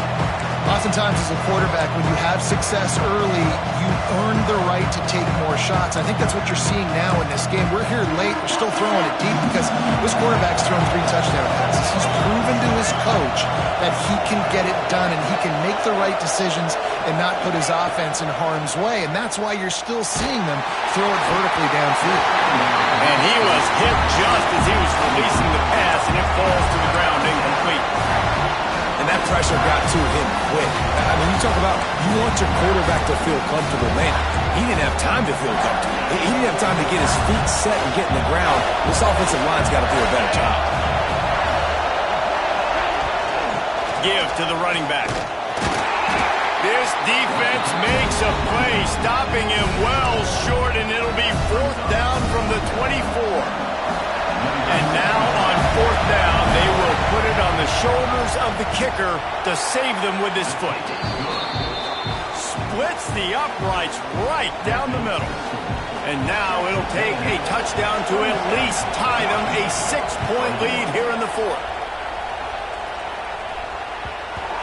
Oftentimes as a quarterback, when you have success early, you earn the right to take more shots. I think that's what you're seeing now in this game. We're here late. We're still throwing it deep because this quarterback's thrown 3 touchdown passes. He's proven to his coach that he can get it done and he can make the right decisions and not put his offense in harm's way. And that's why you're still seeing them throw it vertically downfield. And he was hit just as he was releasing the pass, and it falls to the ground incomplete. And that pressure got to him quick. I mean, you talk about you want your quarterback to feel comfortable. Man, he didn't have time to feel comfortable. He didn't have time to get his feet set and get in the ground. This offensive line's got to do a better job. Give to the running back. This defense makes a play, stopping him well short, and it'll be fourth down from the 24. And now on fourth down, they will put it on the shoulders of the kicker to save them with his foot. Splits the uprights right down the middle. And now it'll take a touchdown to at least tie them a 6-point lead here in the fourth.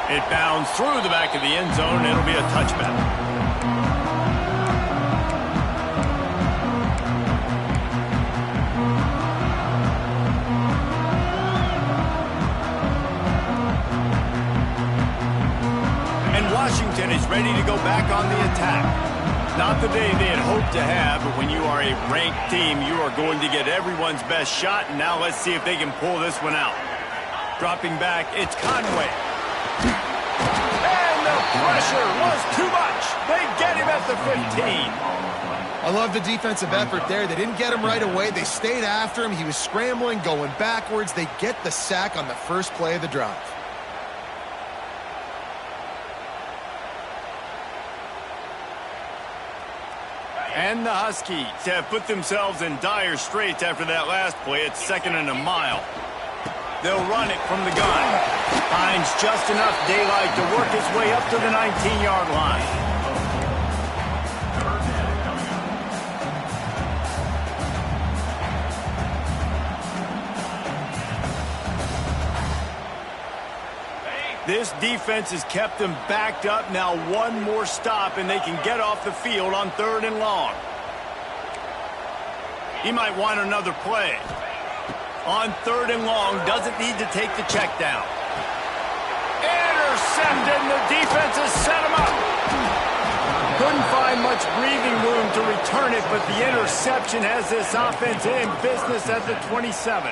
It bounds through the back of the end zone, and it'll be a touchback. Washington is ready to go back on the attack. Not the day they had hoped to have, but when you are a ranked team, you are going to get everyone's best shot, and now let's see if they can pull this one out. Dropping back, it's Conway. And the pressure was too much. They get him at the 15. I love the defensive effort there. They didn't get him right away. They stayed after him. He was scrambling, going backwards. They get the sack on the first play of the drive. And the Huskies have put themselves in dire straits after that last play. It's 2nd and a mile. They'll run it from the gun. Finds just enough daylight to work his way up to the 19-yard line. This defense has kept them backed up. Now one more stop, and they can get off the field on 3rd and long. He might want another play. On 3rd and long, doesn't need to take the check down. Intercepted, and the defense has set him up. Couldn't find much breathing room to return it, but the interception has this offense in business at the 27.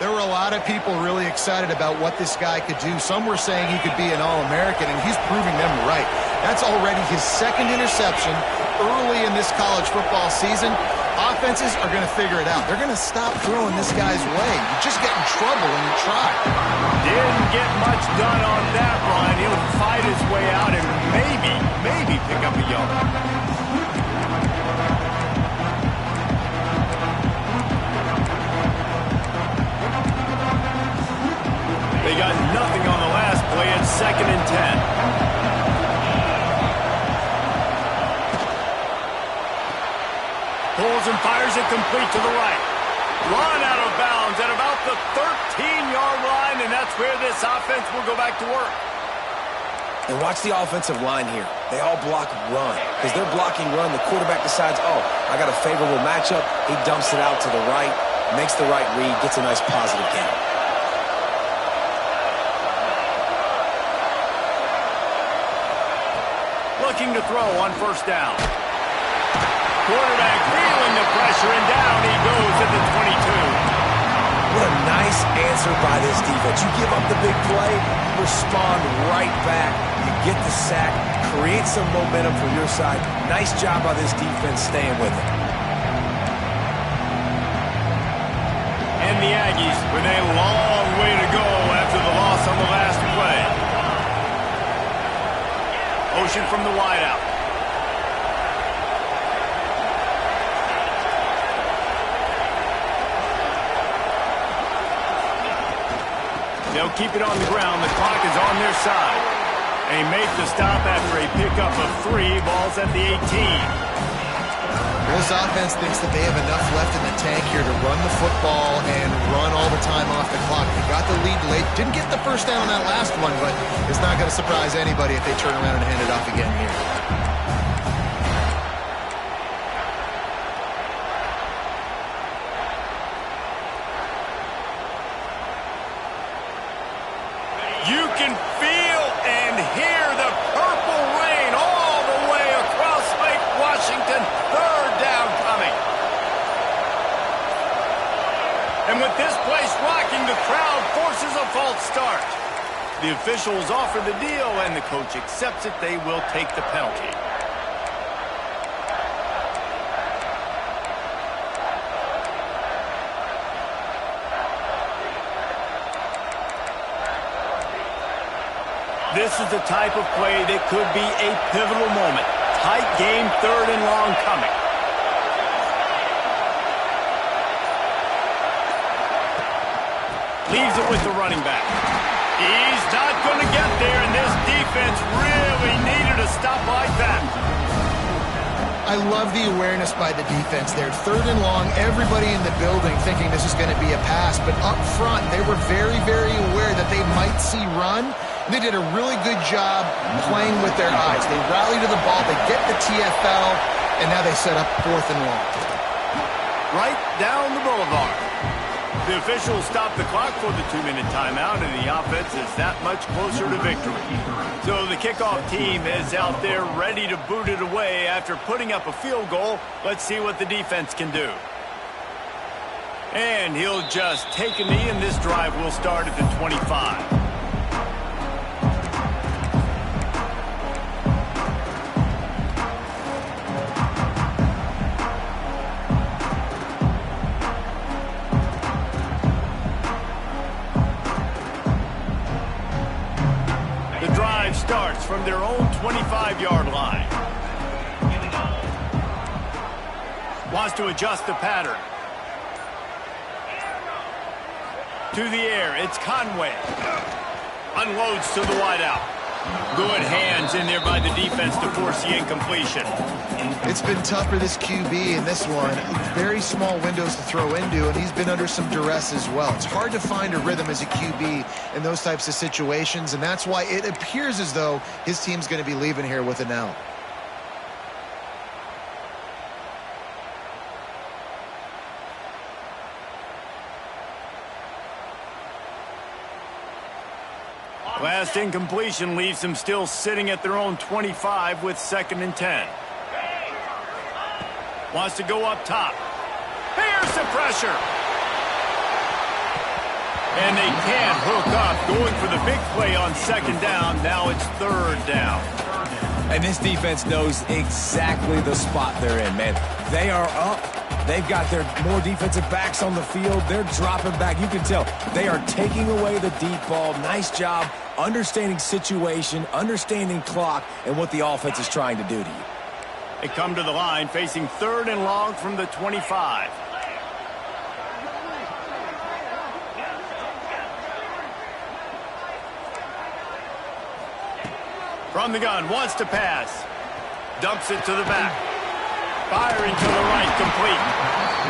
There were a lot of people really excited about what this guy could do. Some were saying he could be an All-American, and he's proving them right. That's already his 2nd interception early in this college football season. Offenses are going to figure it out. They're going to stop throwing this guy's way. You just get in trouble when you try. Didn't get much done on that run. He'll fight his way out and maybe pick up a yard. They got nothing on the last play. It's 2nd and 10. Pulls and fires it complete to the right. Run out of bounds at about the 13-yard line, and that's where this offense will go back to work. And watch the offensive line here. They all block run. Because they're blocking run, the quarterback decides, oh, I got a favorable matchup. He dumps it out to the right, makes the right read, gets a nice positive gain. Looking to throw on first down. Quarterback feeling the pressure, and down he goes at the 22. What a nice Nice answer by this defense. You give up the big play, you respond right back. You get the sack, create some momentum for your side. Nice job by this defense staying with it. And the Aggies with a long way to go after the loss on the last play. Motion from the wideout. They'll keep it on the ground. The clock is on their side. They make the stop after a pickup of 3. Ball's at the 18. This offense thinks that they have enough left in the tank here to run the football and run all the time off the clock. They got the lead late. Didn't get the first down on that last one, but it's not going to surprise anybody if they turn around and hand it off again here. You can feel and hear the purple rain all the way across Lake Washington. Third down coming. And with this place rocking, the crowd forces a false start. The officials offer the deal, and the coach accepts it. They will take the penalty. This is the type of play that could be a pivotal moment. Tight game, 3rd and long coming. Leaves it with the running back. He's not going to get there, and this defense really needed a stop like that. I love the awareness by the defense there. 3rd and long, everybody in the building thinking this is going to be a pass, but up front, they were very, very aware that they might see run. They did a really good job playing with their eyes. They rally to the ball, they get the TFL, and now they set up 4th and long. Right down the boulevard. The officials stop the clock for the 2-minute timeout, and the offense is that much closer to victory. So the kickoff team is out there ready to boot it away after putting up a field goal. Let's see what the defense can do. And he'll just take a knee, and this drive will start at the 25. Starts from their own 25-yard line. Wants to adjust the pattern. To the air, it's Conway. Unloads to the wideout. Good hands in there by the defense to force the incompletion. It's been tough for this QB in this one. Very small windows to throw into, and he's been under some duress as well. It's hard to find a rhythm as a QB in those types of situations, and that's why it appears as though his team's going to be leaving here with an L. Last incompletion leaves them still sitting at their own 25 with 2nd and 10. Wants to go up top. Here's the pressure. And they can't hook up. Going for the big play on 2nd down. Now it's 3rd down. And this defense knows exactly the spot they're in, man. They are up. They've got their more defensive backs on the field. They're dropping back. You can tell they are taking away the deep ball. Nice job understanding situation, understanding clock, and what the offense is trying to do to you. They come to the line facing 3rd and long from the 25. From the gun, wants to pass. Dumps it to the back. Firing to the right, complete.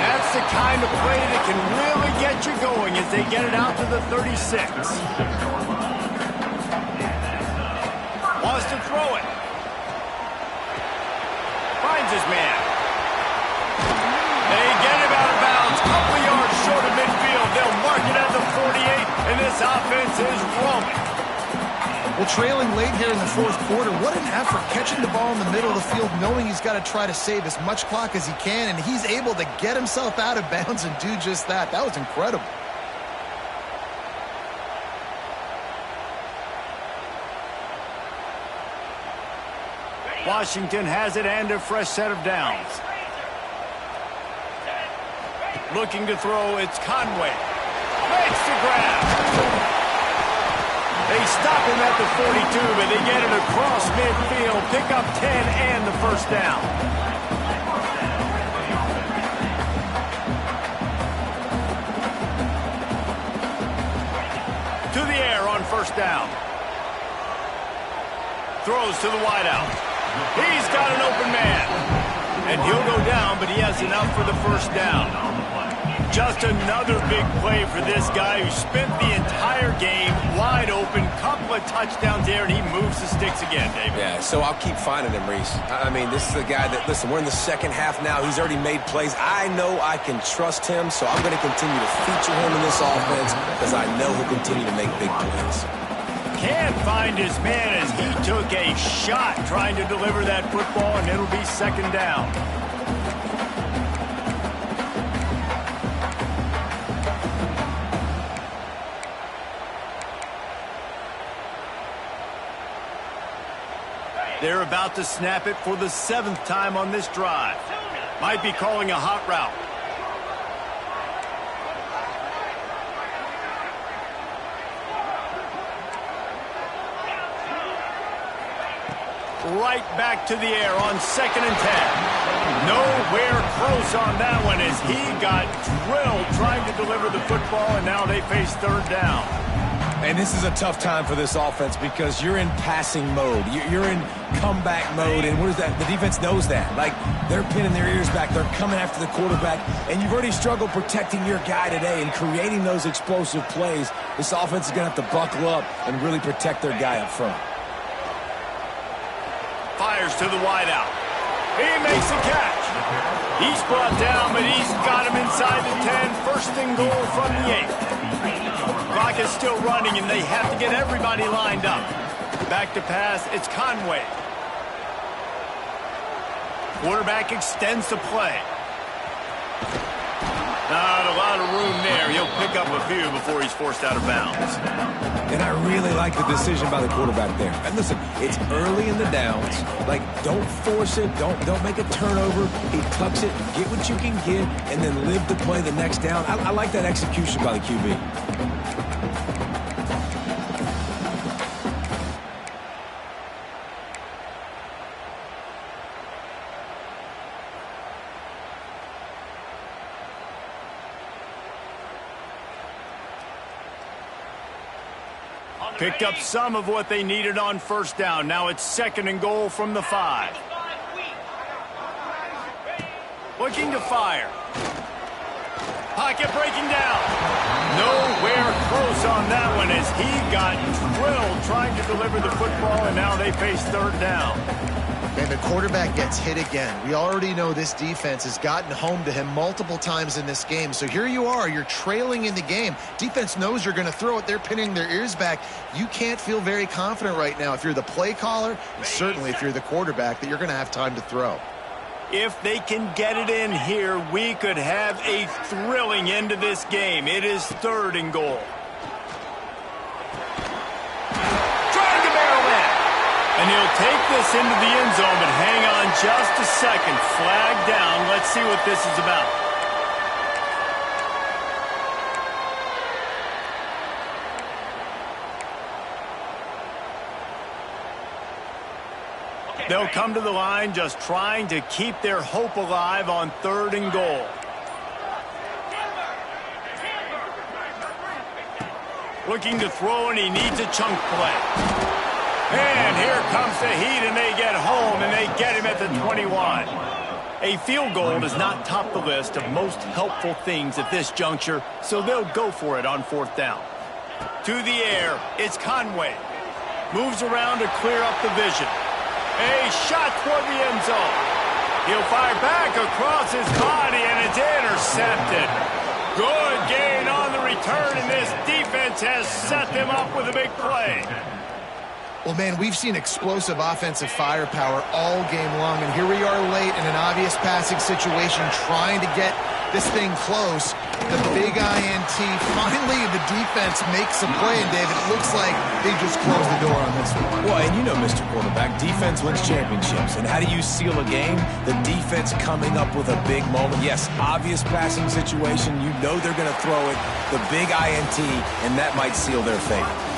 That's the kind of play that can really get you going as they get it out to the 36. Wants to throw it. Finds his man. They get him out of bounds. Couple yards short of midfield. They'll mark it at the 48, and this offense is rolling. Well, trailing late here in the 4th quarter, what an effort catching the ball in the middle of the field, knowing he's got to try to save as much clock as he can, and he's able to get himself out of bounds and do just that. That was incredible. Washington has it and a fresh set of downs. Looking to throw, it's Conway. Makes the grab. They stop him at the 42, but they get it across midfield. Pick up 10 and the first down. To the air on first down. Throws to the wideout. He's got an open man. And he'll go down, but he has enough for the first down. Just another big play for this guy who spent the entire game wide open. Couple of touchdowns there, and he moves the sticks again, David. Yeah, so I'll keep finding him, Reese. I mean, this is the guy that, listen, we're in the second half now. He's already made plays. I know I can trust him, so I'm going to continue to feature him in this offense because I know he'll continue to make big plays. Can't find his man as he took a shot trying to deliver that football, and it'll be second down. They're about to snap it for the 7th time on this drive. Might be calling a hot route. Right back to the air on 2nd and 10. Nowhere close on that one as he got drilled trying to deliver the football, and now they face third down. And this is a tough time for this offense because you're in passing mode. You're in comeback mode, and what is that? The defense knows that. Like, they're pinning their ears back. They're coming after the quarterback, and you've already struggled protecting your guy today and creating those explosive plays. This offense is going to have to buckle up and really protect their guy up front. Fires to the wideout. He makes a catch. He's brought down, but he's got him inside the 10. First and goal from the 8. Clock is still running, and they have to get everybody lined up. Back to pass, it's Conway. Quarterback extends the play. Not a lot of room there. He'll pick up a few before he's forced out of bounds. And I really like the decision by the quarterback there. And listen, it's early in the downs. Like, don't force it. Don't make a turnover. He tucks it, get what you can get, and then live to play the next down. I like that execution by the QB. Picked up some of what they needed on first down. Now it's 2nd and goal from the 5. Looking to fire. Pocket breaking down. Nowhere close on that one as he got drilled trying to deliver the football, and now they face third down. And the quarterback gets hit again. We already know this defense has gotten home to him multiple times in this game. So here you are, you're trailing in the game. Defense knows you're going to throw it. They're pinning their ears back. You can't feel very confident right now if you're the play caller, and certainly if you're the quarterback, that you're going to have time to throw. If they can get it in here, we could have a thrilling end to this game. It is 3rd and goal. And he'll take this into the end zone, but hang on just a second. Flag down. Let's see what this is about. They'll come to the line just trying to keep their hope alive on 3rd and goal. Looking to throw, and he needs a chunk play. And here comes the heat, and they get home, and they get him at the 21. A field goal does not top the list of most helpful things at this juncture, so they'll go for it on 4th down. To the air, it's Conway. Moves around to clear up the vision. A shot toward the end zone. He'll fire back across his body, and it's intercepted. Good gain on the return, and this defense has set them up with a big play. Well, man, we've seen explosive offensive firepower all game long, and here we are late in an obvious passing situation trying to get this thing close. The big INT. Finally, the defense makes a play, and David, it looks like they just closed the door on this one. Well, and you know, Mr. Quarterback, defense wins championships. And how do you seal a game? The defense coming up with a big moment. Yes, obvious passing situation. You know they're going to throw it. The big INT, and that might seal their fate.